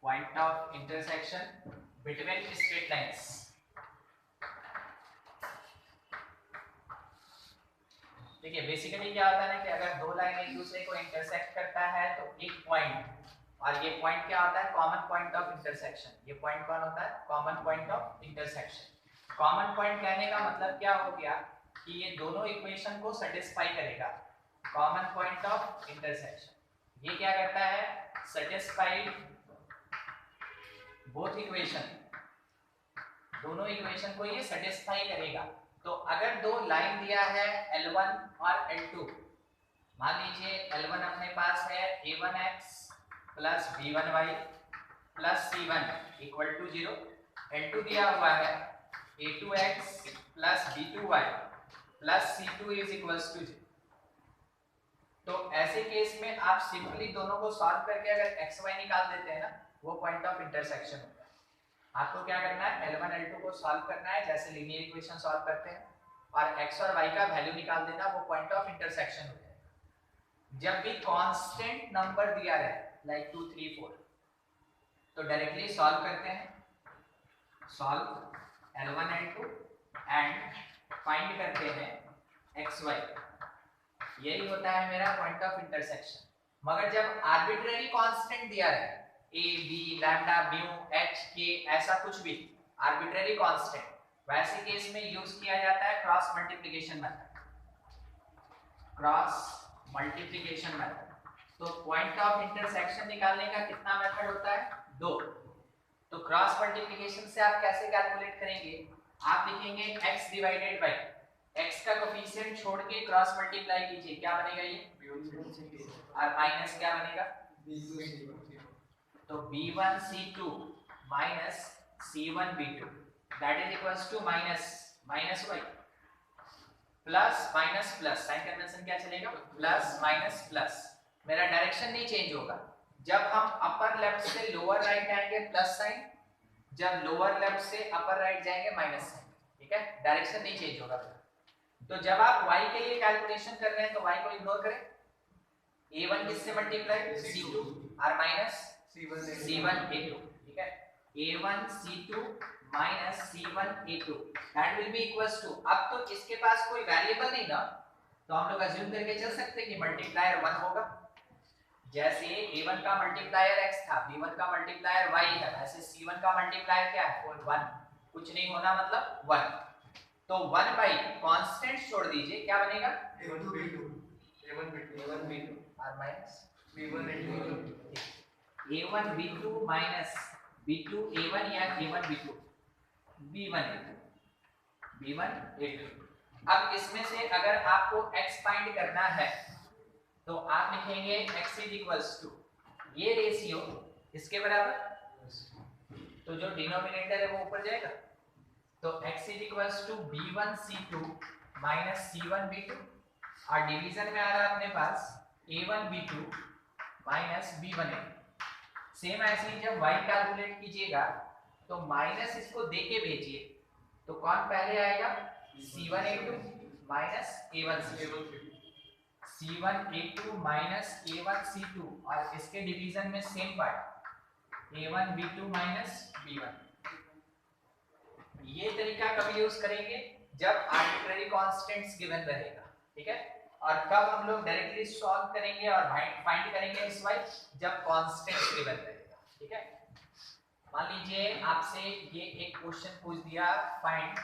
Point of intersection between straight lines. देखिए basically क्या होता है ना कि अगर दो लाइन एक दूसरे को इंटरसेक्ट करता है तो एक पॉइंट, और ये पॉइंट क्या होता है, कॉमन पॉइंट ऑफ इंटरसेक्शन। ये पॉइंट कौन होता है, common point of intersection. Common point कहने का मतलब क्या हो गया कि ये दोनों इक्वेशन को सेटिस्फाई करेगा। कॉमन पॉइंट ऑफ इंटरसेक्शन ये क्या करता है, सेटिस्फाई बोथ इक्वेशन, दोनों इक्वेशन को ये सेटिस्फाई करेगा। तो अगर दो लाइन दिया है L1 और L2, मान लीजिए L1 अपने पास है a1x plus b1y plus c1 equal to 0, L2 दिया हुआ है a2x plus b2y plus c2 is equals to 0। तो ऐसे केस में आप सिंपली दोनों को सॉल्व करके अगर xy निकाल देते हैं ना, वो पॉइंट ऑफ इंटरसेक्शन होता है। आपको क्या करना है, L1 L2 को सॉल्व करना है जैसे लीनियर इक्वेशन सॉल्व करते हैं, और x और y का वैल्यू निकाल देना, वो पॉइंट ऑफ इंटरसेक्शन हो जाएगा। जब भी कांस्टेंट नंबर दिया रहे लाइक 2 3 4, तो डायरेक्टली सॉल्व करते हैं, solve L1 L2 and find करते हैं xy। यही होता है मेरा पॉइंट ऑफ इंटरसेक्शन। मगर जब आर्बिट्रेरी कांस्टेंट दिया रहे, a b lambda mu h k ऐसा कुछ भी आर्बिट्रेरी कांस्टेंट, वैसे केस में यूज किया जाता है cross multiplication method. Cross multiplication method. तो पॉइंट ऑफ इंटरसेक्शन निकालने का कितना मेथड होता है, दो। तो क्रॉस मल्टीप्लिकेशन से आप कैसे कैलकुलेट करेंगे, आप लिखेंगे x डिवाइडेड बाय x का कोफिशिएंट छोड़ के क्रॉस मल्टीप्लाई कीजिए, क्या बनेगा ये, और माइनस क्या बनेगा, तो b1 c2 minus c1 b2 that is equals to minus minus y plus minus plus, sign convention क्या चलेगा, प्लस माइनस प्लस। मेरा डायरेक्शन नहीं चेंज होगा। जब हम अपर लेफ्ट से लोअर राइट आएंगे प्लस साइन, जब लोअर लेफ्ट से अपर राइट जाएंगे माइनस साइन, ठीक है, डायरेक्शन नहीं चेंज होगा। तो जब आप y के लिए कैलकुलेशन कर रहे हैं तो y को इग्नोर करें, a1 किससे मल्टीप्लाई, c2 और माइनस c1 a2, ठीक है, a1 c2 minus c1 a2 that will be equals to, अब तो इसके पास कोई वेरिएबल नहीं ना, तो हम लोग अज्यूम करके चल सकते हैं कि मल्टीप्लायर 1 होगा। जैसे a1 का मल्टीप्लायर x था, b1 का मल्टीप्लायर y है, वैसे c1 का मल्टीप्लायर क्या है, 1, कुछ नहीं होना मतलब 1। तो 1 बाई कांस्टेंट छोड़ दीजिए, क्या बनेगा, a1 b2 और minus b1 b2 minus b2 a1 या a1 b2 b1 a2। अब इसमें से अगर आपको x फाइंड करना है तो आप लिखेंगे x इज इक्वल्स टू ये रेशियो इसके बराबर, तो जो डिनोमिनेटर है वो ऊपर जाएगा, तो x is equals to b1 c2 minus c1 b2, और डिवीजन में आ रहा है अपने पास a1 b2 minus b1 a2। Same ऐसे ही जब y कैलकुलेट कीजिएगा तो माइनस इसको देके भेजिए, तो कौन पहले आएगा, c1 a2 minus a1 c2, c1 a2 minus a1 c2, और इसके डिवीजन में same part a1 b2 minus b1। ये तरीका कब यूज करेंगे, जब आर्बिट्रेरी कांस्टेंट्स गिवन रहेगा, ठीक है। और कब हम लोग डायरेक्टली सॉल्व करेंगे और फाइंड करेंगे इस वाई, जब कांस्टेंट्स गिवन रहेगा, ठीक है। मान लीजिए आपसे ये एक क्वेश्चन पूछ दिया, find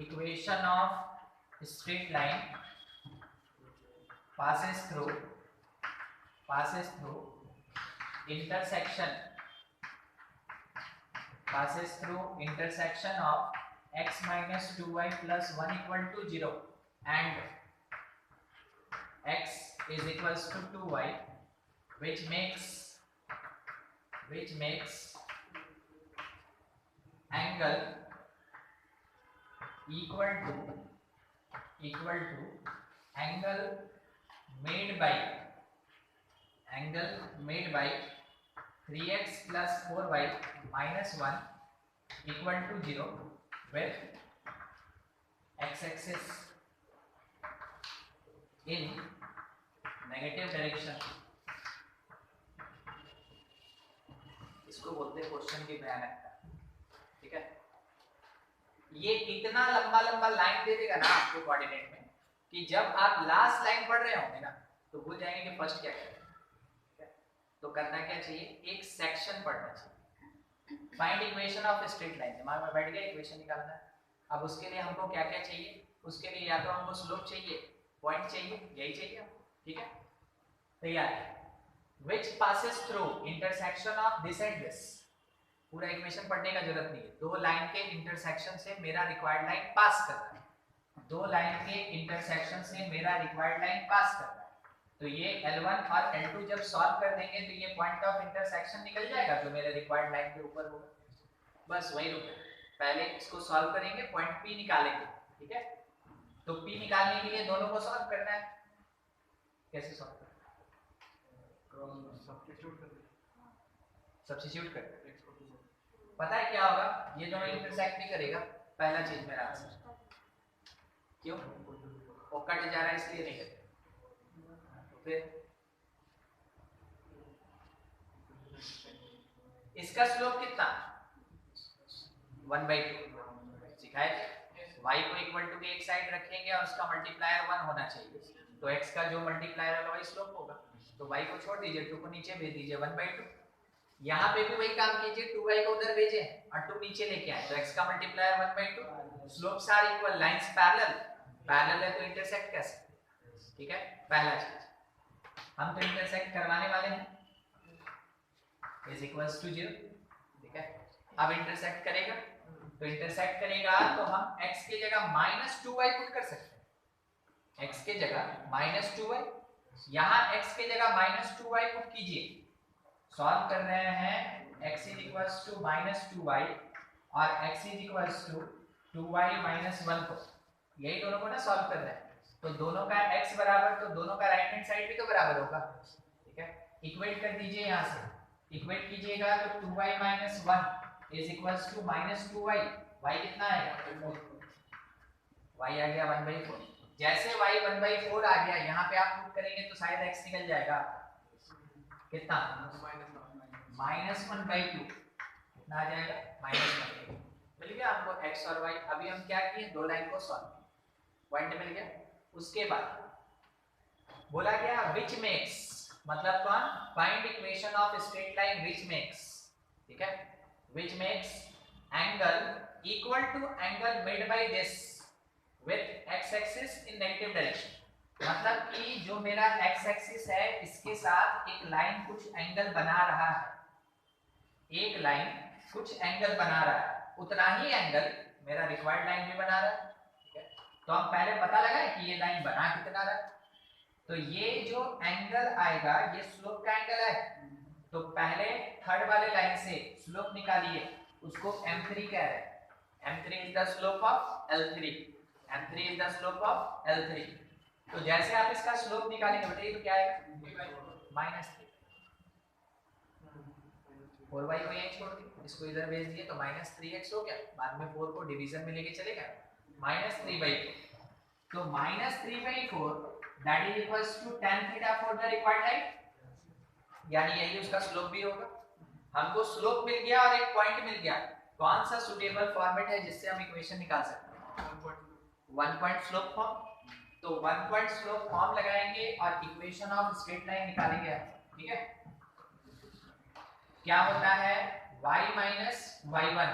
equation of straight line passes through intersection of x minus 2y plus 1 equal to 0 and x is equals to 2y, which makes angle equal to angle made by 3x plus 4y minus 1 equal to 0 with x-axis in negative direction इसको बोलते हैं question की भयानकता। ठीक है, ये इतना लंबा लंबा लाइन दे देगा ना आपको कोऑर्डिनेट में कि जब आप लास्ट लाइन पढ़ रहे होंगे ना तो भूल जाएंगे कि फर्स्ट क्या है। तो करना क्या चाहिए, एक सेक्शन पढ़ना चाहिए। Find equation of straight line, दिमाग में बैठ गया इक्वेशन निकालना है। अब उसके लिए हमको क्या क्या चाहिए, उसके लिए या तो हमको स्लोप चाहिए, पॉइंट चाहिए, यही चाहिए हमको। ठीक है, तैयार है। which passes through intersection of this and this, पूरा इक्वेशन पढ़ने का जरूरत नहीं है। दो लाइन के इंटरसेक्शन से मेरा रिक्वायर्ड लाइन पास करना है, दो लाइन के इंटरसेक्शन से मेरा रिक्वायर्ड लाइन पास करना है। तो ये L1 और L2 जब सॉल्व कर देंगे तो ये पॉइंट ऑफ इंटरसेक्शन निकल जाएगा जो मेरे रिक्वायर्ड लाइन के ऊपर होगा। बस वही रुके, पहले इसको सॉल्व करेंगे, पॉइंट P निकालेंगे। ठीक है, तो P निकालने के लिए दोनों को सॉल्व करना है। कैसे सॉल्व करना है, सब्स्टिट्यूट कर। पता है क्या होगा, ये दोनों इंटरसेक्ट नहीं करेगा, पहला चीज मेरा आंसर। क्यों, वो कट जा रहा है इसलिए नहीं करेगा। तो फिर इसका स्लोप कितना, 1/2 सिखाए थे। y को इक्वल टू के एक साइड रखेंगे और उसका मल्टीप्लायर 1 होना चाहिए, तो x का जो मल्टीप्लायर होगा वही स्लोप होगा। तो y को छोड़ दीजिए, 2 को नीचे भेज दीजिए, 1/2। यहाँ पे भी वही काम कीजिए, 2y को उधर भेजे और 2 नीचे लेके आए, तो x का multiplier 1/2। Slopes are equal, lines parallel, parallel है तो इंटरसेक्ट कैसे। ठीक है, पहला चीज हम तो इंटरसेक्ट करवाने वाले हैं, इज इक्वल्स टू 0। ठीक है, अब इंटरसेक्ट करेगा, तो इंटरसेक्ट करेगा तो हम x की जगह -2y पुट कर सकते हैं। x के जगह -2y, यहाँ x के जगह -2y पुट कीजिए। सॉल्व कर रहे हैं x is equals to -2y और x is equals to 2y - 1 को, यही दोनों को ना सॉल्व कर रहे हैं। तो दोनों का x बराबर, तो दोनों का राइट हैंड साइड भी तो बराबर होगा। ठीक है, इक्वेट कर दीजिए, यहाँ से इक्वेट कीजिएगा तो 2y - 1 is equals to -2y। y कितना आएगा, y आ गया 1/4। जैसे y 1/4 आ गया, यहाँ पे आप पुट करेंगे तो शायद x निकल जाएगा, कितना, -1/2। कितना आ जाएगा, -1। मिल गया हमको x और y। अभी हम क्या किए, दो लाइन को सॉल्व, पॉइंट मिल गया। उसके बाद बोला गया which makes, मतलब कौन, find equation of straight line which makes। ठीक है, which makes angle equal to angle made by this with x axis in negative direction। मतलब कि जो मेरा x एक्सिस है इसके साथ एक लाइन कुछ एंगल बना रहा है, एक लाइन कुछ एंगल बना रहा है, उतना ही एंगल मेरा रिक्वायर्ड लाइन भी बना रहा है। ठीक है, तो हम पहले पता लगाए कि ये लाइन बना कितना रहा है। तो ये जो एंगल आएगा ये स्लोप का एंगल है, तो पहले थर्ड वाले लाइन से स्लोप निकालिए, उसको m3 कह रहे हैं। m3 is the slope of l3, m3 is the slope of l3। तो जैसे आप इसका स्लोप निकालेंगे बताइए तो क्या आएगा, -3। 4y को यहीं छोड़ दिए, इसको इधर भेज दिए तो -3x हो गया। बाद में 4 को डिवीजन में लेके चलेगा, -3/4। तो -3/4 that is equals to tan theta for the required line, यानी यही उसका स्लोप भी होगा। हमको स्लोप मिल गया और एक पॉइंट मिल गया, कौन सा सुटेबल फॉर्मेट है जिससे हम इक्वेशन निकाल सकते हैं, 1 पॉइंट स्लोप फॉर्म। तो 1 पॉइंट स्लोप फॉर्म लगाएंगे और इक्वेशन ऑफ स्ट्रेट लाइन निकालेंगे। ठीक है, क्या होता है, y - y1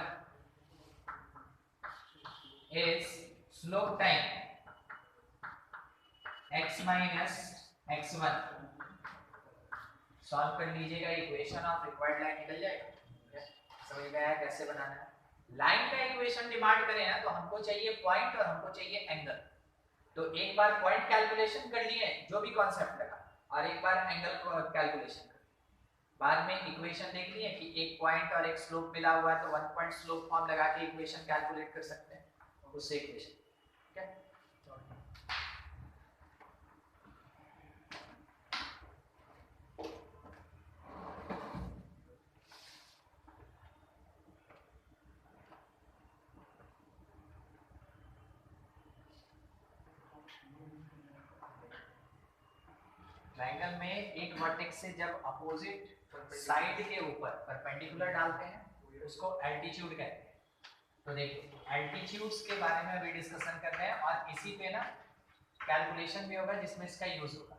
is slope time x - x1। Solve कर लीजिएगा, इक्वेशन ऑफ रिक्वायर्ड लाइन निकल जाएगा। समझ में आया कैसे बनाना है। लाइन का इक्वेशन डिमांड करें ना तो हमको चाहिए पॉइंट और हमको चाहिए एंगल। तो एक बार पॉइंट कैलकुलेशन कर लिए जो भी कॉन्सेप्ट लगा, और एक बार एंगल कैलकुलेशन कर, बाद में इक्वेशन देख लिए कि एक पॉइंट और एक स्लोप मिला हुआ है, तो 1 पॉइंट स्लोप फॉर्म लगा के इक्वेशन कैलकुलेट कर सकते हैं, उससे इक्वेशन। ठीक है, ट्रायंगल में एक वर्टेक्स से जब अपोजिट साइड के ऊपर परपेंडिकुलर डालते हैं उसको एल्टीट्यूड कहते हैं। तो देखो एल्टीट्यूड्स के बारे में अभी डिस्कशन कर रहे हैं और इसी पे ना कैलकुलेशन भी होगा जिसमें इसका यूज होगा।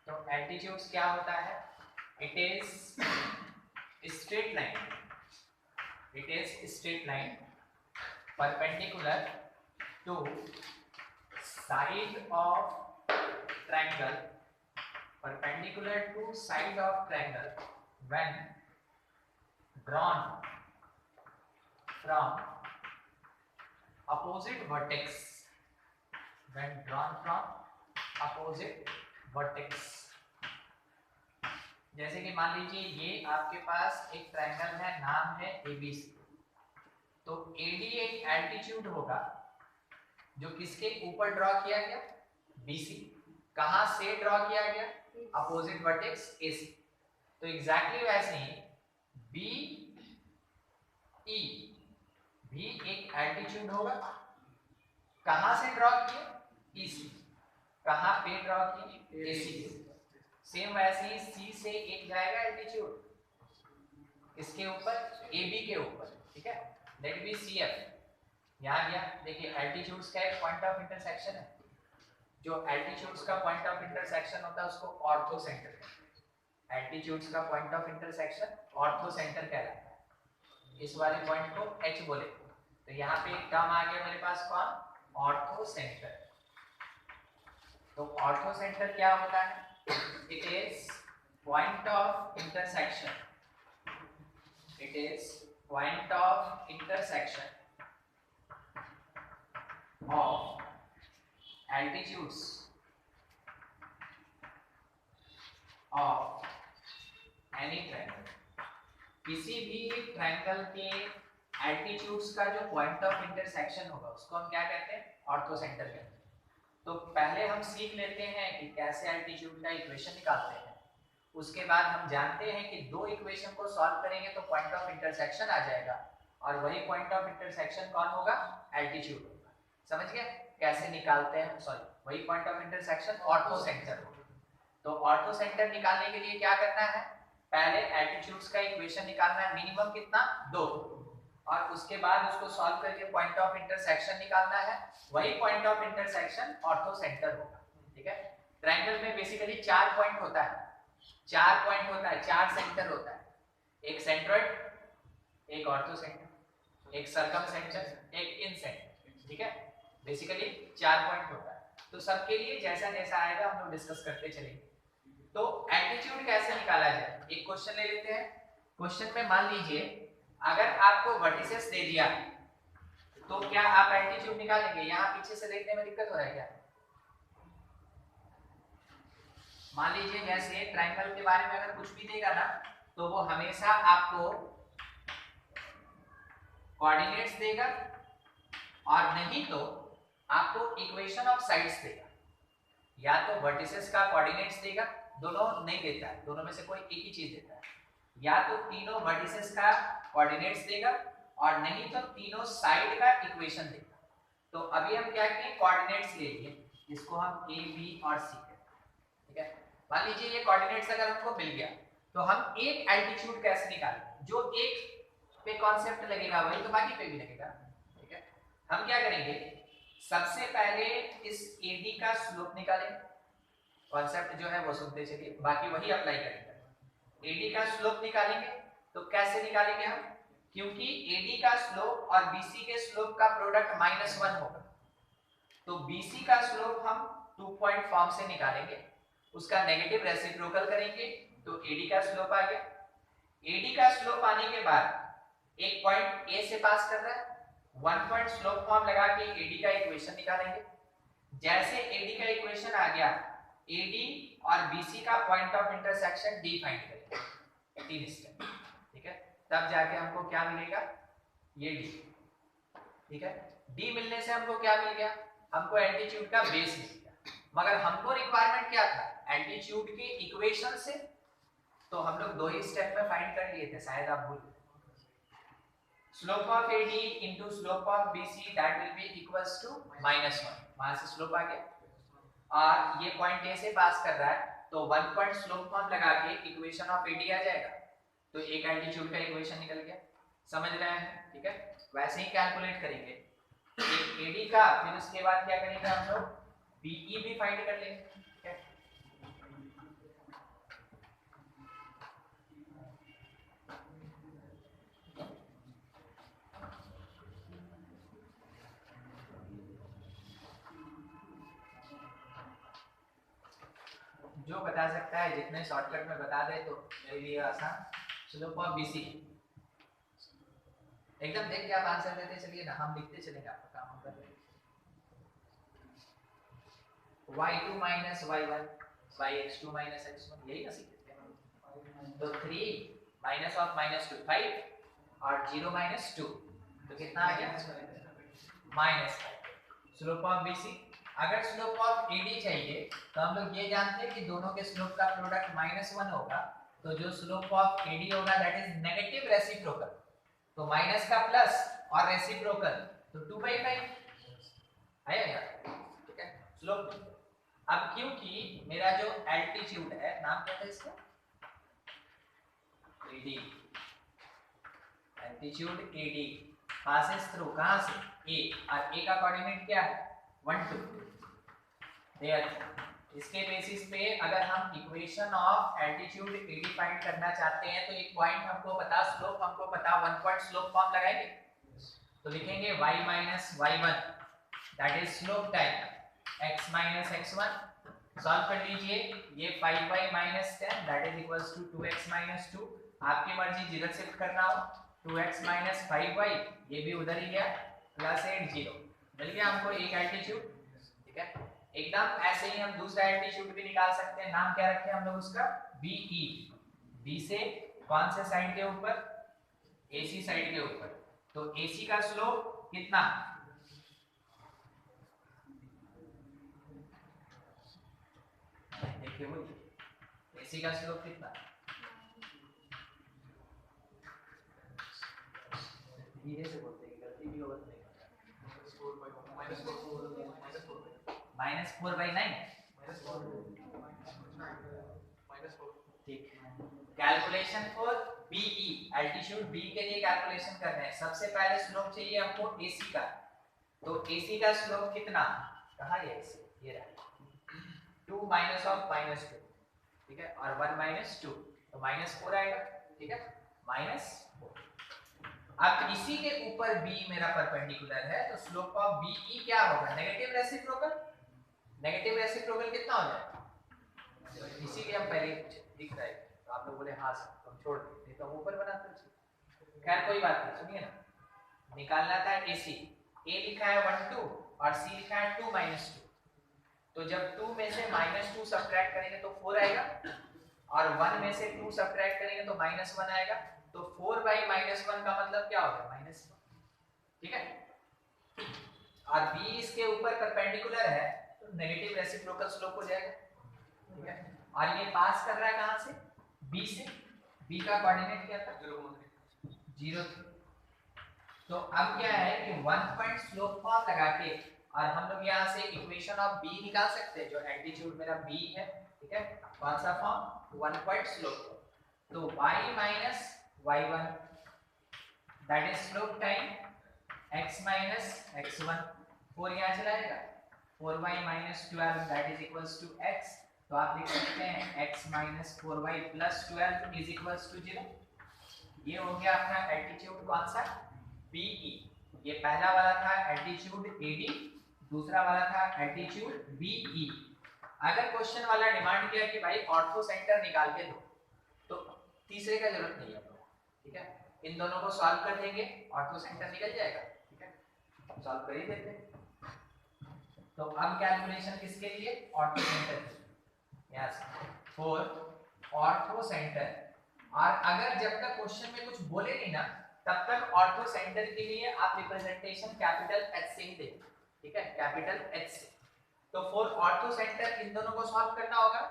तो एल्टीट्यूड्स क्या होता है? It is straight line, it is straight line perpendicular to side of triangle, perpendicular to side of triangle when drawn from opposite vertex, when drawn from opposite vertex। जैसे कि मान लीजिए ये आपके पास एक ट्रायंगल है, नाम है ABC, तो AD एक एल्टीट्यूड होगा जो किसके ऊपर ड्रॉ किया गया? BC। कहां से ड्रॉ किया गया? Opposite vertex AC। तो एग्जैक्टली वैसे ही BE भी एक एल्टीट्यूड होगा, कहां से ड्रॉ किए? EC। कहां पे ड्रॉ किए? AC। सेम वैसे ही C से एक जाएगा एल्टीट्यूड इसके ऊपर, AB के ऊपर, ठीक है, लेट बी CF। यहां गया, देखिए एल्टीट्यूड्स का एक पॉइंट ऑफ इंटरसेक्शन है, जो एल्टीट्यूड्स का पॉइंट ऑफ इंटरसेक्शन होता है उसको ऑर्थो सेंटर कहते हैं। एल्टीट्यूड्स का point of intersection ortho centre कहलाता है। इस वाले पॉइंट को H बोले। तो यहाँ पे एक टर्म आ गया मेरे पास, कौन? Ortho centre. तो ऑर्थो सेंटर क्या होता है? It is point of intersection, it is point of intersection of altitudes of any triangle। किसी भी ट्रायंगल के एल्टीट्यूड्स का जो पॉइंट ऑफ इंटरसेक्शन होगा उसको हम क्या कहते हैं? ऑर्थो सेंटर कहते हैं। तो पहले हम सीख लेते हैं कि कैसे एल्टीट्यूड का इक्वेशन निकालते हैं, उसके बाद हम जानते हैं कि दो इक्वेशन को सॉल्व करेंगे तो पॉइंट ऑफ इंटरसेक्शन आ जाएगा, और वही पॉइंट ऑफ इंटरसेक्शन कौन होगा? एल्टीट्यूड होगा। समझ गए कैसे निकालते हैं? सॉरी, वही point of intersection ortho centre होगा। तो ऑर्थो सेंटर निकालने के लिए क्या करना है? पहले एल्टीट्यूड्स का इक्वेशन निकालना है, मिनिमम कितना? 2, और उसके बाद उसको सॉल्व करके पॉइंट ऑफ इंटरसेक्शन निकालना है, वही point of intersection ortho centre होगा। ठीक है, ट्रायंगल में बेसिकली 4 पॉइंट होता है, 4 पॉइंट होता है, 4 सेंटर होता है, एक सेंट्रोइड, एक ऑर्थो सेंटर, एक सर्कम सेंटर, एक इन सेंटर। ठीक है, बेसिकली 4 पॉइंट होता है। तो सबके लिए जैसा जैसा आएगा हम लोग डिस्कस करते चलेंगे। तो एल्टीट्यूड कैसे निकाला जाए? एक क्वेश्चन ले लेते हैं। क्वेश्चन में मान लीजिए अगर आपको वर्टिसेस दे दिया तो क्या आप एल्टीट्यूड निकालेंगे? यहाँ पीछे से देखने में दिक्कत हो रहा है क्या? मान लीजिए जैसे ट्रायंगल के बारे में अगर कुछ भी देगा ना तो वो हमेशा आपको कोऑर्डिनेट्स देगा, और नहीं तो आपको इक्वेशन ऑफ साइड्स देगा। या तो वर्टिसेस का कोऑर्डिनेट्स देगा, दोनों नहीं देता है, दोनों में से कोई एक ही चीज देता है, या तो तीनों वर्टिसेस का कोऑर्डिनेट्स देगा, और नहीं तो तीनों साइड का इक्वेशन देगा। तो अभी हम क्या किए? कोऑर्डिनेट्स ले लिए, जिसको हम A, B और C कहते हैं। ठीक है, मान लीजिए ये कोऑर्डिनेट्स अगर हमको मिल गया तो हम एक एल्टीट्यूड कैसे निकालें? जो एक पे कॉन्सेप्ट लगेगा वही तो बाकी पे भी लगेगा। ठीक है, हम क्या करेंगे? सबसे पहले इस AD का स्लोप निकालेंगे, कॉन्सेप्ट जो है वो सुनते चलिए, बाकी वही अप्लाई करेंगे। AD का स्लोप निकालेंगे, तो कैसे निकालेंगे हम? क्योंकि AD का स्लोप और BC के स्लोप का प्रोडक्ट -1 होगा, तो BC का स्लोप हम 2 पॉइंट फॉर्म से निकालेंगे, उसका नेगेटिव रेसिप्रोकल करेंगे तो AD का स्लोप आ गया। AD का स्लोप आने के बाद एक पॉइंट A से पास कर रहा है, 1 पॉइंट स्लोप फॉर्म लगा के AD का इक्वेशन निकालेंगे। जैसे AD का इक्वेशन आ गया, AD और BC का point of intersection D find करेंगे, 3 स्टेप। ठीक है, तब जाके हमको क्या मिलेगा? ये D। ठीक है, D मिलने से हमको क्या मिल गया? हमको एल्टीट्यूड का बेस मिल गया। मगर हमको रिक्वायरमेंट क्या था? एल्टीट्यूड के इक्वेशन से, तो हम लोग 2 ही स्टेप में फाइंड कर लिए थे, शायद आप भूल। Slope of AD into slope of BC that will be equals to -1। वहां से स्लोप आ गया, और ये पॉइंट A से पास कर रहा है तो 1 पॉइंट स्लोप फॉर्म लगा के इक्वेशन ऑफ एडी आ जाएगा, तो एक एल्टीट्यूड का इक्वेशन निकल गया। समझ रहे हैं? ठीक है, वैसे ही कैलकुलेट करेंगे एक एडी का, फिर उसके बाद क्या करेंगे हम लोग बीई भी फाइंड कर लेंगे। ठीक है, जो बता सकता है जितने शॉर्टकट में बता दे तो मेरे लिए आसान। स्लोप ऑफ बीसी एकदम देख के आप आंसर देते चलिए ना, हम लिखते चलेंगे, आपका काम हम कर लेंगे। y2 minus y1 by x2 minus x1, यही ना सीखे थे। तो 3 माइनस ऑफ माइनस 2 5 और 0 माइनस 2, तो कितना आ गया -5। स्लोप ऑफ बीसी, अगर स्लोप ऑफ एडी चाहिए तो हम लोग ये जानते हैं कि दोनों के स्लोप का प्रोडक्ट -1 होगा, तो जो स्लोप ऑफ एडी होगा दैट इज नेगेटिव रेसिप्रोकल, तो माइनस का प्लस और रेसिप्रोकल तो 2/5 आया यार। ठीक है, स्लोप। अब क्योंकि मेरा जो एल्टीट्यूड है, नाम क्या था इसका, AD, altitude AD passes through कहां से ए, और ए का कोऑर्डिनेट क्या है 1 2। इसके बेसिस पे अगर हम equation of altitude AD find करना चाहते हैं तो एक पॉइंट हमको पता, स्लोप हमको पता, 1 पॉइंट स्लोप फॉर्म लगाएंगे, तो लिखेंगे y minus y1 that is slope time x minus x1। Solve कर लीजिए, ये 5y minus 10 that is equals to 2x minus 2, आपकी मर्जी जिधर शिफ्ट करना हो, 2x माइनस 5y ये भी उधर ही गया, प्लस 8 0, मिल गया हमको एक एल्टीट्यूड। ठीक है, एकदम ऐसे ही हम दूसरा एल्टीट्यूड भी निकाल सकते हैं, नाम क्या रखे हम लोग उसका, BE, B से कौन से साइड के ऊपर, AC साइड के ऊपर, तो AC का स्लोप कितना, देखिए वो AC का स्लोप कितना, धीरे से बोलते हैं, गलती भी होगा तो नहीं -4/9 ठीक। Calculation for BE, altitude B के लिए कैलकुलेशन कर रहे हैं। सबसे पहले स्लोप चाहिए हमको AC का, तो AC का स्लोप कितना, कहाँ है AC, ये रहा 2 माइनस ऑफ माइनस 2, ठीक है, और 1 माइनस 2 तो -4 आएगा। ठीक है, -4। अब इसी के ऊपर B मेरा परपेंडिकुलर है, तो स्लोप ऑफ BE क्या होगा, नेगेटिव रेसिप्रोकल, नेगेटिव रेसिप्रोकल कितना हो जाएगा, इसीलिए हम पहले दिख रहा है, तो आप लोग बोले हाँ सर, तो हम छोड़ दें, नहीं तो हम ऊपर बनाते हैं। खैर कोई बात नहीं, सुनिए ना, निकालना था AC, A लिखा है 1 2 और C लिखा है 2 माइनस 2, तो जब 2 में से -2 सब्ट्रैक्ट करेंगे तो 4 आएगा, और 1 में से 2 सब्ट्रैक्ट करेंगे तो -1 आएगा, तो 4/-1 का मतलब क्या होगा, -1। ठीक है, और B इसके ऊपर परपेंडिकुलर है तो नेगेटिव रेसिप्रोकल स्लोप हो जाएगा। ठीक है, और ये पास कर रहा है कहां से, B से, B का कोऑर्डिनेट क्या था 0 था। तो अब क्या है कि 1 पॉइंट स्लोप फॉर्म लगा के और हम लोग यहां से इक्वेशन ऑफ B निकाल सकते हैं, जो एल्टीट्यूड मेरा B है। ठीक है, कौन सा फॉर्म, 1 पॉइंट स्लोप, तो y minus y1 that is slope time x minus x1, 4 यहाँ चला जाएगा, 4y minus 12 that is equals to x, तो आप लिख सकते हैं x minus 4y plus 12 is equals to 0। ये हो गया अपना एल्टीट्यूड कौन सा, BE। ये पहला वाला था एल्टीट्यूड AD, दूसरा वाला था एल्टीट्यूड BE। अगर क्वेश्चन वाला डिमांड किया कि भाई ऑर्थो सेंटर निकाल के दो, तो तीसरे का जरूरत नहीं है। ठीक है, इन दोनों को सॉल्व कर देंगे, ऑर्थो सेंटर निकल जाएगा। ठीक है, सॉल्व कर ही देते हैं। तो अब कैलकुलेशन किसके लिए, ऑर्थो सेंटर की, यस फॉर ऑर्थो सेंटर। और अगर जब तक क्वेश्चन में कुछ बोले नहीं ना, तब तक ऑर्थो सेंटर के लिए आप रिप्रेजेंटेशन कैपिटल H से ही दें। ठीक है, कैपिटल H से। तो फॉर ऑर्थो सेंटर इन दोनों को सॉल्व करना होगा,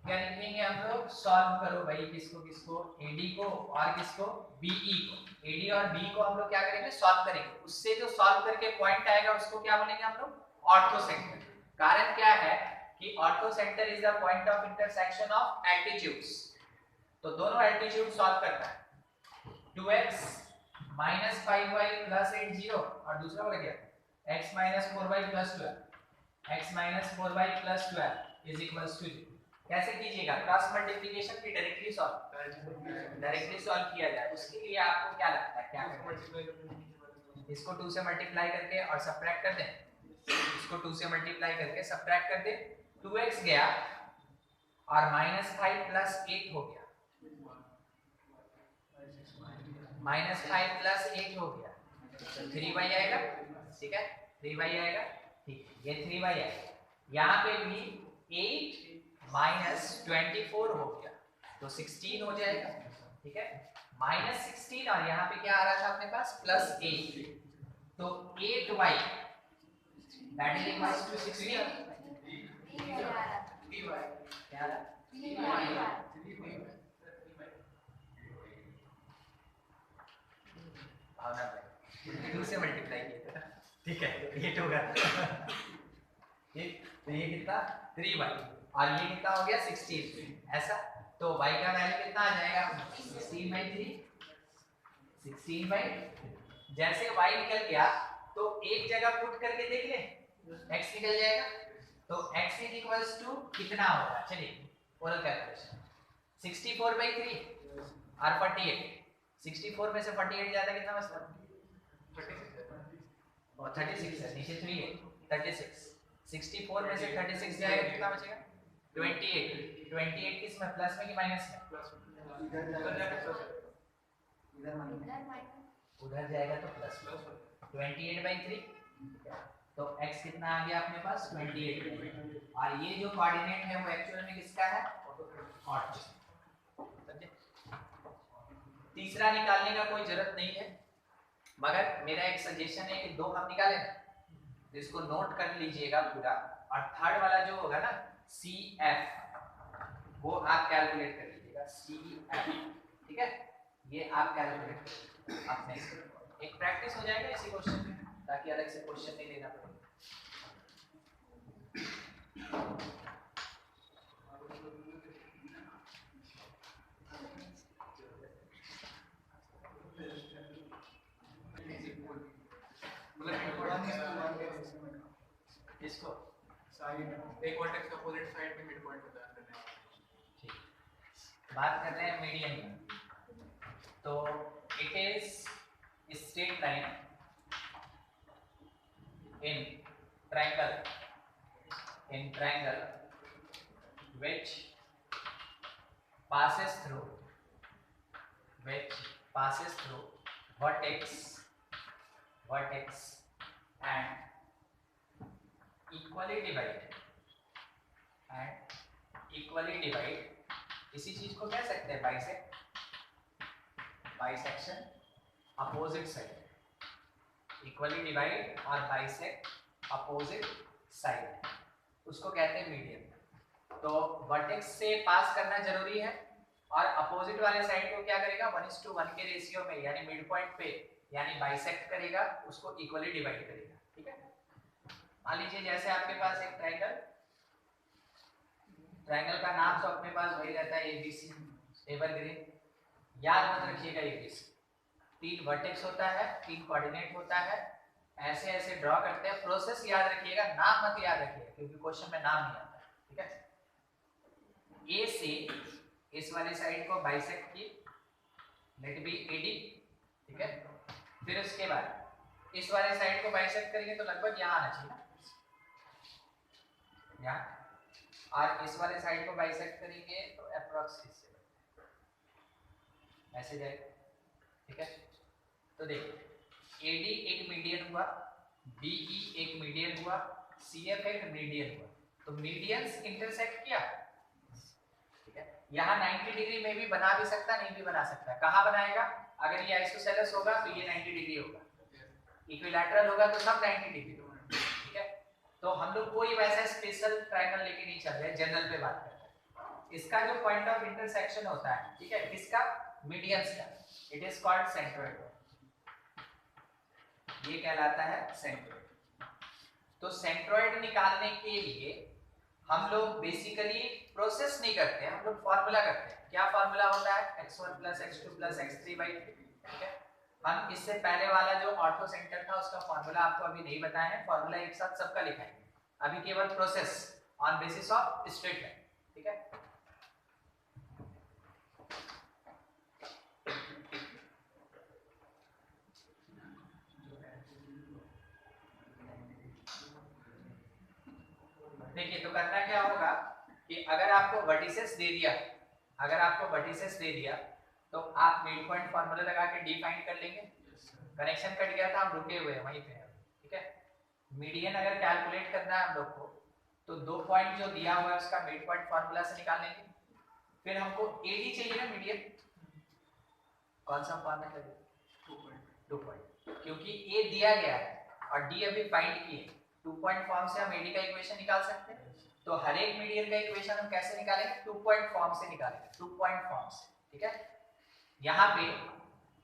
क्या लिखेंगे हम लोग, सॉल्व करो भाई, किसको किसको, AD को और किसको, BE को। AD और B को हम लोग क्या करेंगे, सॉल्व करेंगे, उससे जो सॉल्व करके पॉइंट आएगा उसको क्या बोलेंगे हम लोग, ऑर्थो सेंटर। कारण क्या है कि ortho centre is the point of intersection of altitudes. तो दोनों एल्टीट्यूड सॉल्व करना है। 2x minus 5y plus 8 0 और दूसरा वाला क्या x minus 4y plus 12 x minus 4y plus 12 is equals to 0। कैसे कीजिएगा? क्रॉस मल्टीप्लिकेशन की डायरेक्टली सॉल्व किया जाए। उसके लिए आपको क्या लगता है क्या करना है? इसको 2 से मल्टीप्लाई करके और सब्ट्रैक्ट कर दें। इसको 2 से मल्टीप्लाई करके सब्ट्रैक्ट कर दें। 2x गया और -5 plus 8 हो गया, -5 plus 8 हो गया, तो 3y आएगा। ठीक है, 3y आएगा। ठीक है, ये 3y आएगा। यहाँ पे भी 8 minus 24 हो गया, तो 16 हो जाएगा। ठीक है, -16 और यहाँ पे क्या आ रहा था अपने पास +8, तो 8y that is equals to 16। क्या आ रहा? भावना भाई 2 से मल्टीप्लाई किया था। ठीक है, 8 होगा ये, तो ये कितना 3y और ये कितना हो गया 16 ऐसा। तो y का वैल्यू कितना आ जाएगा 16/3। 16/3 जैसे y निकल गया तो एक जगह पुट करके देख ले x निकल जाएगा। तो x इज इक्वल्स टू कितना होगा? चलिए ओरल कैलकुलेशन 64/3 और 48। 64 में से 48 जाता कितना बचता? 36 और 36 है, नीचे 3 है 36। 64 में से 36 जाएगा कितना बचेगा? 28। 28 किस में, प्लस में कि माइनस में? उधर जाएगा तो प्लस। 28/3 तो x कितना आ गया अपने पास 28। और ये जो कोऑर्डिनेट है वो एक्चुअल में किसका है? ऑर्थो। तीसरा निकालने का कोई जरूरत नहीं है, मगर मेरा एक सजेशन है कि 2 हम निकालें, जिसको नोट कर लीजिएगा पूरा। और थर्ड वाला जो होगा ना CF वो आप कैलकुलेट कर लीजिएगा CF। ठीक है, ये आप कैलकुलेट कर अपने एक प्रैक्टिस हो जाएगा इसी क्वेश्चन में, ताकि अलग से क्वेश्चन नहीं लेना पड़े। इसको साइड एक वर्टेक्स का अपोजिट साइड पे मिड पॉइंट होता है। ठीक, बात कर रहे हैं मीडियन की। तो it is straight line in triangle which passes through vertex and equally divide इसी चीज को कह सकते हैं bisection opposite side. Equally divide और बाइसेक्ट अपोजिट साइड, उसको कहते हैं मीडियन। तो वर्टेक्स से पास करना जरूरी है और अपोजिट वाले साइड को क्या करेगा 1:1 के रेशियो में, यानी मिड पॉइंट पे, यानी बाइसेक्ट करेगा, उसको इक्वली डिवाइड करेगा। ठीक है, मान लीजिए जैसे आपके पास एक ट्रायंगल का नाम तो अपने पास वही रहता है ABC, एवरग्रीन। याद मत रखिएगा ABC 3 वर्टेक्स होता है, 3 कोऑर्डिनेट होता है, ऐसे ऐसे ड्रॉ करते हैं। प्रोसेस याद रखिएगा, नाम मत याद रखिएगा क्योंकि क्वेश्चन में नाम नहीं आता। ठीक है, ए से इस वाली साइड को बाइसेक्ट की, लेट बी AD। ठीक है, फिर उसके बाद इस वाले साइड को बाइसेक्ट करेंगे तो लगभग यहाँ आना चाहिए, यहाँ। और इस वाले साइड को बाइसेक्ट करेंगे तो अप्रॉक्स ऐसे जाएगा। ठीक है, तो देखिए AD एक मीडियन हुआ, BE एक मीडियन हुआ, CF एक मीडियन हुआ। तो मीडियंस इंटरसेक्ट किया। ठीक है, यहाँ 90 डिग्री में भी बना भी सकता, नहीं भी बना सकता। कहाँ बनाएगा? अगर ये आइसोसेलेस होगा तो ये 90 डिग्री होगा, इक्विलैटरल होगा तो सब 90 डिग्री होगा। ठीक है, तो हम लोग कोई वैसा स्पेशल ट्रायंगल लेके नहीं चल रहे, जनरल पे बात कर रहे हैं। इसका जो पॉइंट ऑफ इंटरसेक्शन होता है, ठीक है, किसका? मीडियंस का, इट इज कॉल्ड सेंट्रोइड। ये कहलाता है सेंट्रोइड। तो सेंट्रोइड निकालने के लिए हम लोग बेसिकली प्रोसेस नहीं करते हैं, हम लोग फॉर्मूला करते हैं। क्या फॉर्मूला होता है? x1 + x2 + x3/3। ठीक है, हम इससे पहले वाला जो ऑर्थो सेंटर था उसका फॉर्मूला आपको अभी नहीं बताया है, फॉर्मूला एक साथ सबका लिखा है। अभी केवल process on basis of straight line. ठीक है, देखिए तो करना क्या होगा कि अगर आपको वर्टिसेस दे दिया, अगर आपको वर्टिसेस दे दिया तो आप मिड पॉइंट फार्मूला लगा के डिफाइन कर लेंगे। कनेक्शन कट गया था, हम रुके हुए हैं वहीं पे। ठीक है, मीडियन अगर कैलकुलेट करना है हम लोग को तो 2 पॉइंट जो दिया हुआ है उसका मिड पॉइंट फार्मूला से निकाल लेंगे। फिर हमको एडी चाहिए ना मीडियन, कौन सा फॉर्मेट है? 2 पॉइंट, क्योंकि ए दिया गया है और डी अभी फाइंड किए। 2 पॉइंट फॉर्म से हम एडी का इक्वेशन निकाल सकते हैं। तो हर एक मीडियन का इक्वेशन हम कैसे निकालेंगे? 2 पॉइंट फॉर्म से निकालेंगे, 2 पॉइंट फॉर्म से। ठीक है, यहाँ पे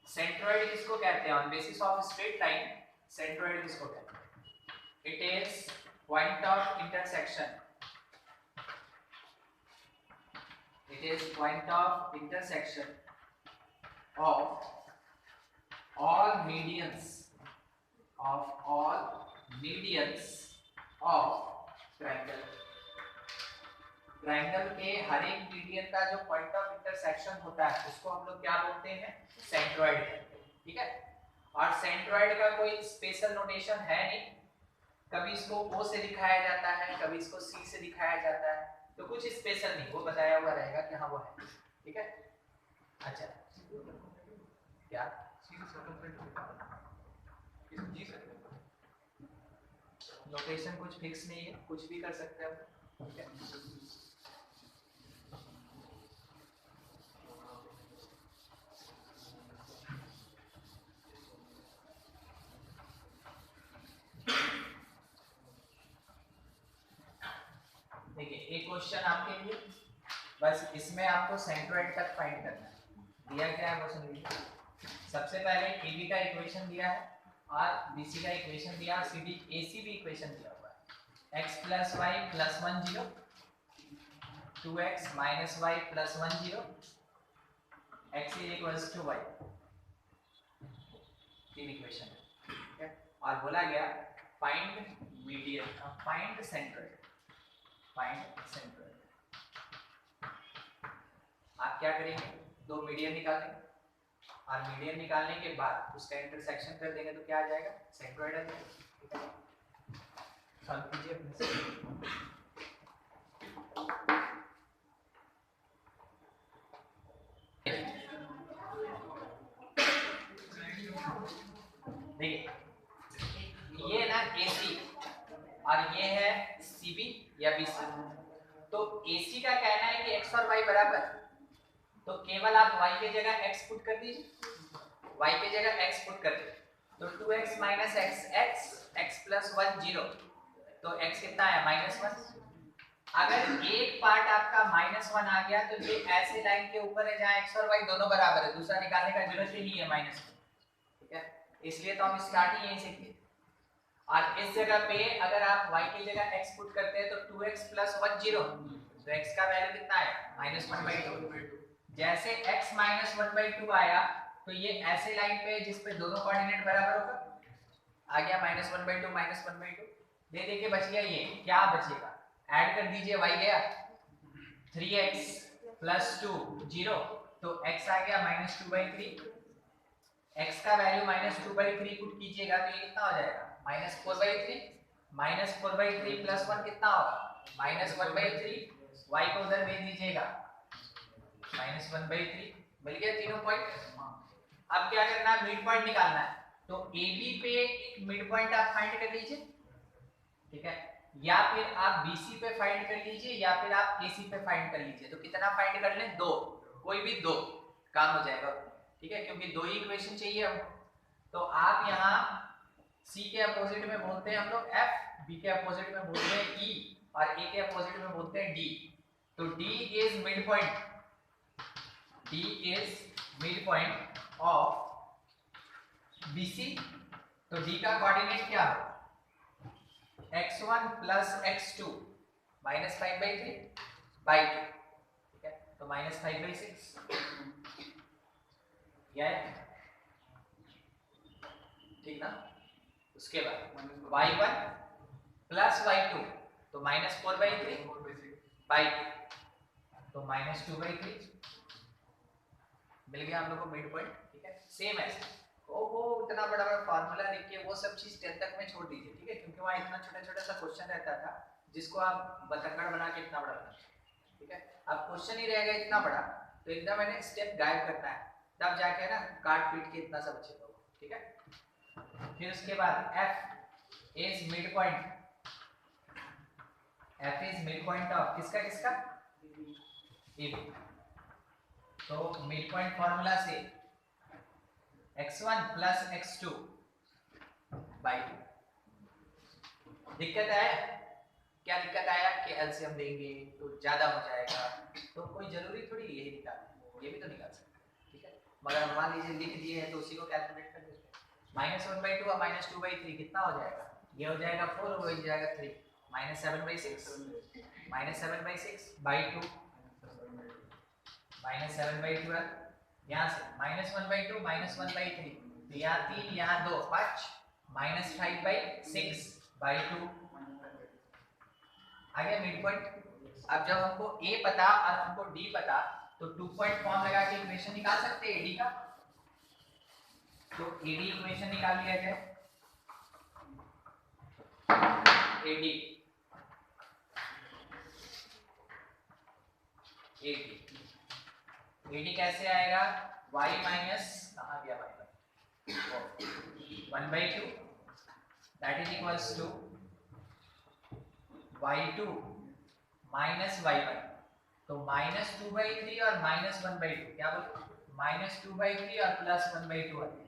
सेंट्रोइड किसको कहते हैं? On basis of straight line centroid किसको कहते हैं? It is point of intersection, it is point of intersection of all medians of triangle। Triangle के हर एक मीडियन का जो पॉइंट ऑफ इंटरसेक्शन होता है उसको हम लोग क्या बोलते हैं? सेंट्रोइड कहते हैं। ठीक है, और सेंट्रोइड का कोई स्पेशल नोटेशन है नहीं, कभी इसको O से दिखाया जाता है, कभी इसको C से दिखाया जाता है, तो कुछ स्पेशल नहीं, वो बताया हुआ रहेगा कि हाँ वो है। ठीक है, अच्छा क्या लोकेशन कुछ फिक्स नहीं है, कुछ भी कर सकते हैं। ठीक है, देखिए एक क्वेश्चन आपके लिए, बस इसमें आपको सेंट्रोइड तक फाइंड करना है। दिया क्या है वो सुन लीजिए। सबसे पहले AB का इक्वेशन दिया है और BC का इक्वेशन दिया, CD AC भी इक्वेशन दिया हुआ है। x + y + 1 0, 2x - y + 1 0, x = y, तीन इक्वेशन है। ठीक है, और बोला गया find median, find centroid, find centroid. आप क्या करेंगे? 2 मीडियन निकालेंगे और मीडियन निकालने के बाद उसका इंटरसेक्शन कर देंगे तो क्या आ जाएगा? सेंट्रोइड आ जाएगा। सॉल्व कीजिए अपने से। देखिए ये ना AC और ये है CB या BC। तो AC का कहना है कि x और y बराबर, तो केवल आप y की जगह x पुट कर दीजिए, y की जगह x पुट कर दीजिए। तो 2x - x, x + 1 0, तो x कितना है? -1। अगर एक पार्ट आपका -1 आ गया तो ये ऐसे लाइन के ऊपर है जहां x और y दोनों बराबर है, दूसरा निकालने का जरूरत ही नहीं है -1। ठीक है, इसलिए तो हम स्टार्ट ही यहीं से किए। और इस जगह पे अगर आप y की जगह x पुट करते हैं तो 2x + 1 0, तो x का वैल्यू कितना है? -1/2। जैसे x -1/2 आया तो ये ऐसे लाइन पे जिस पे दोनों कोऑर्डिनेट बराबर होगा, आ गया -1/2 -1/2, दे दे के बच गया ये। क्या बचेगा? ऐड कर दीजिए, y गया 3x + 2 0, तो x आ गया -2/3। x का वैल्यू -2/3 पुट कीजिएगा तो ये कितना हो जाएगा? -4/3। -4/3 + 1 कितना होगा? -1/3। y को उधर भेज दीजिएगा, -1/3। मिल गया तीनों पॉइंट। अब क्या करना है? मिड पॉइंट निकालना है। तो AB पे एक मिड पॉइंट आप फाइंड कर लीजिए। ठीक है, या फिर आप BC पे फाइंड कर लीजिए या फिर आप AC पे फाइंड कर लीजिए। तो कितना फाइंड कर लें? 2, कोई भी 2 काम हो जाएगा। ठीक है, क्योंकि 2 ही इक्वेशन चाहिए हमको। तो आप यहाँ C के अपोजिट में बोलते हैं हम लोग F, B के अपोजिट में बोलते हैं E और A के अपोजिट में बोलते हैं D। तो D is mid point, D is mid point of BC। तो D का कोऑर्डिनेट क्या है? x1 + x2 - -5/3/2, ठीक है, तो -5/6 ये ठीक ना। उसके बाद y1 प्लस y2 तो -4/3/2 तो -2/3 मिल गया हम लोग को मिड पॉइंट, ठीक है। सेम है वो इतना बड़ा बड़ा फार्मूला लिख के वो सब चीज 10 तक में छोड़ दीजिए, ठीक है, क्योंकि वहाँ इतना छोटा छोटा सा क्वेश्चन रहता था जिसको आप बतंगड़ बना के इतना बड़ा बना, ठीक है। अब क्वेश्चन ही रहेगा इतना बड़ा तो एकदम मैंने स्टेप गायब करना है, तब जाके ना काट पीट के इतना सा बचेगा, ठीक है। फिर उसके बाद f is mid point, f is mid point of किसका किसका AB। तो मिड पॉइंट फार्मूला से x1 प्लस x2 बाई 2। दिक्कत आया क्या? दिक्कत आया कि एलसीएम देंगे तो ज्यादा हो जाएगा, तो कोई जरूरी थोड़ी यही निकाल, ये भी तो निकाल सकते हैं, ठीक है। मगर मान लीजिए लिख दिए है तो उसी को कैलकुलेट कर देते हैं। -1/2 और -2/3 कितना हो जाएगा? ये हो जाएगा 4 और हो जाएगा 3, -7/6 -7/6/2 -7/12, यहाँ से -1/2 -1/3 तो यहाँ 3 यहाँ 2 5 -5/6/2 आ गया मिड पॉइंट। अब जब हमको A पता और हमको D पता तो 2 पॉइंट फॉर्म लगा के इक्वेशन निकाल सकते हैं AD का। तो AD इक्वेशन निकाल लिया जाए। AD कैसे आएगा? y माइनस कहाँ गया y 1/2 that is equals to y2 minus y1 तो -2/3 और -1/2 क्या बोलते -2/3 और +1/2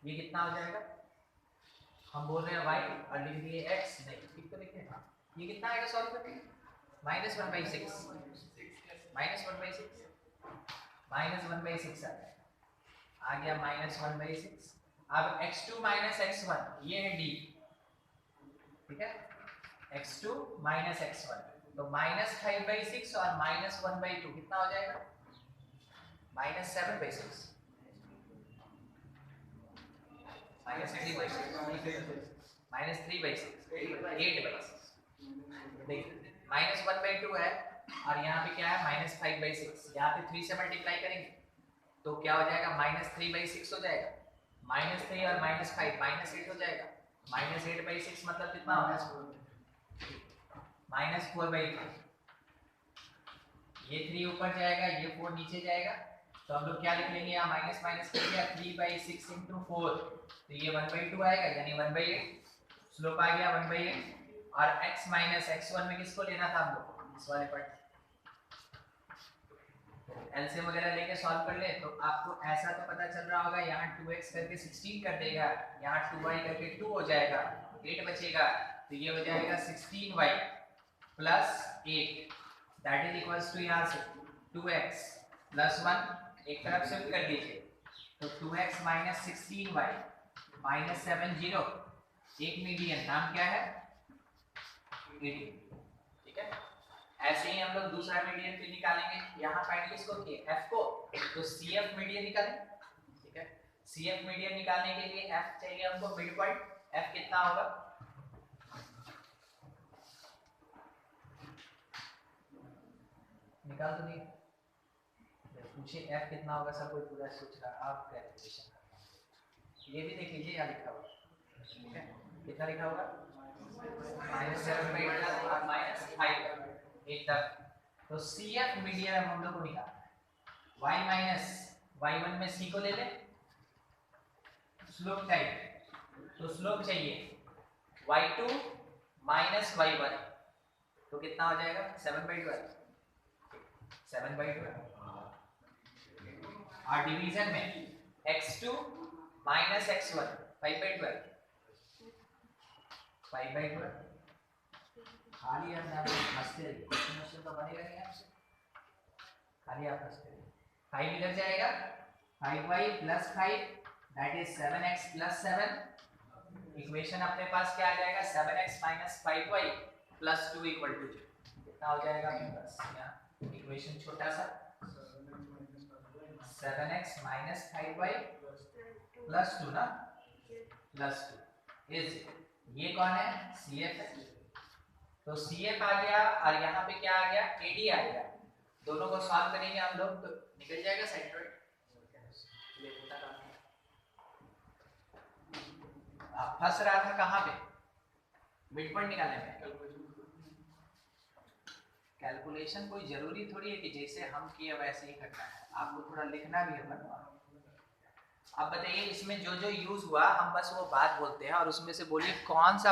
ये कितना हो जाएगा? हम बोल रहे हैं y और लिख दिए x, नहीं ठीक तो लिखे हैं। ये कितना आएगा सॉल्व करके? -1/6 -1/6 आ गया -1/6। अब x2 माइनस x1 ये है D, ठीक है, x2 माइनस x1 तो -5/6 और -1/2 कितना हो जाएगा? -7/6 -3/6 -8/6 देखिए -1/2 है और यहाँ पे क्या है -5/6, यहाँ पे 3 से मल्टीप्लाई करेंगे तो क्या हो जाएगा? -3/6 हो जाएगा, -3 और -5 -8 हो जाएगा, -8/6 मतलब कितना होगा? -4/3 ये 3 ऊपर जाएगा ये 4 नीचे जाएगा तो हम लोग क्या लिख लेंगे? यहाँ माइनस माइनस कर दिया 3/6 × 4 तो ये 1/2 आएगा यानी 1/8 स्लोप आ गया 1/8। और x माइनस x1 में किसको लेना था हम लोग? इस वाले पर एलसीएम वगैरह लेके सॉल्व कर ले तो आपको ऐसा तो पता चल रहा होगा यहाँ 2x करके 16 कर देगा, यहाँ 2y करके 2 हो जाएगा, 8 बचेगा तो ये हो जाएगा 16y plus 8 that is equals to यहाँ से 2x प्लस 1 एक तरफ शिफ्ट कर दीजिए तो 2x माइनस 16y माइनस 70 एक मीडियन नाम क्या है? 80, ठीक है। ऐसे ही हम लोग दूसरा मीडियन भी निकालेंगे। यहाँ फाइंड किसको किए? f को, तो CF मीडियन निकालें, ठीक है। CF मीडियन निकालने के लिए f चाहिए हमको मिड पॉइंट, f कितना होगा? निकाल तो नहीं पूछे f कितना होगा? सब कोई पूरा सोच रहा, आप कैलकुलेशन करना। ये भी देख लीजिए यहाँ लिखा होगा, ठीक है, कितना लिखा होगा? -7/8 और -5 एक तक। तो CF मीडियन हम लोग को निकालना है। y माइनस y1 में c को ले ले, स्लोप टाइप तो स्लोप चाहिए y2 माइनस y1 तो कितना हो जाएगा? 7/12 और डिवीजन में x2 माइनस x1 5/12 खाली हम हंसते रहिए, क्वेश्चन तो बनेगा नहीं आपसे, खाली आप हंसते रहिए। 5 इधर जाएगा 5y plus 5 that is 7x plus 7 equation अपने पास क्या आ जाएगा? 7x minus 5y plus 2 equal to 0। कितना हो जाएगा अपने पास यहाँ इक्वेशन छोटा सा 7x minus 5y plus 2 ना plus 2 इज ये कौन है CF है तो CF आ गया और यहाँ पे क्या आ गया AD आ गया दोनों को सॉल्व करेंगे हम लोग तो निकल जाएगा सेंट्रोइड फंस रहा था कहाँ पे मिड पॉइंट निकालने में कैलकुलेशन कोई जरूरी थोड़ी है कि जैसे हम किए वैसे ही करना है आपको थोड़ा लिखना भी है बनवा अब बताइए इसमें जो जो यूज हुआ हम बस वो बात बोलते हैं और उसमें से बोलिए कौन सा